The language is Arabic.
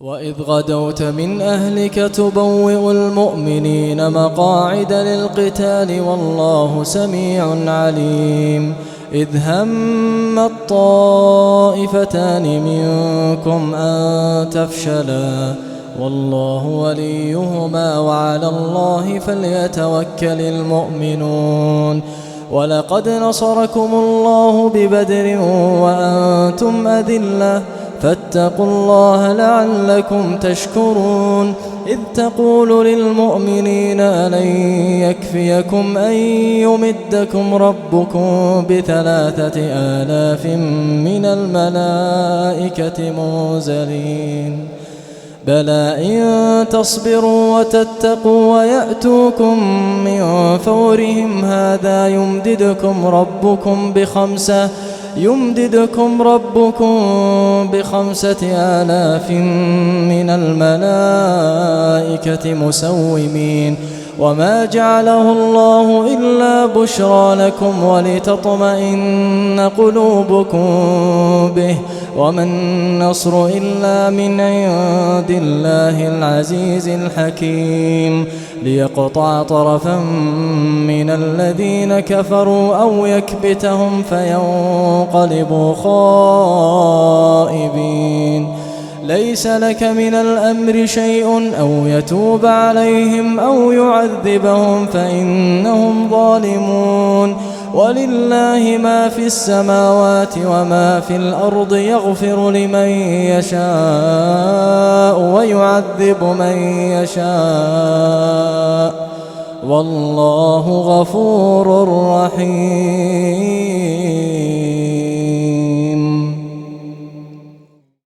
وإذ غدوت من أهلك تبوئ المؤمنين مقاعد للقتال والله سميع عليم. إذ هم الطائفتان منكم أن تفشلا والله وليهما وعلى الله فليتوكل المؤمنون. ولقد نصركم الله ببدر وأنتم أذلة فاتقوا الله لعلكم تشكرون. إذ تقول للمؤمنين ألن يكفيكم أن يمدكم ربكم ب3,000 من الملائكة منزلين بلى إن تصبروا وتتقوا ويأتوكم من فورهم هذا يمددكم ربكم ب5,000 من الملائكة مسومين. وما جعله الله إلا بشرى لكم ولتطمئن قلوبكم به وما النصر إلا من عند الله العزيز الحكيم. ليقطع طرفا من الذين كفروا أو يكبتهم فينقلبوا خائبين. ليس لك من الأمر شيء أو يتوب عليهم أو يعذبهم فإنهم ظالمون. ولله ما في السماوات وما في الأرض يغفر لمن يشاء ويعذب من يشاء والله غفور رحيم.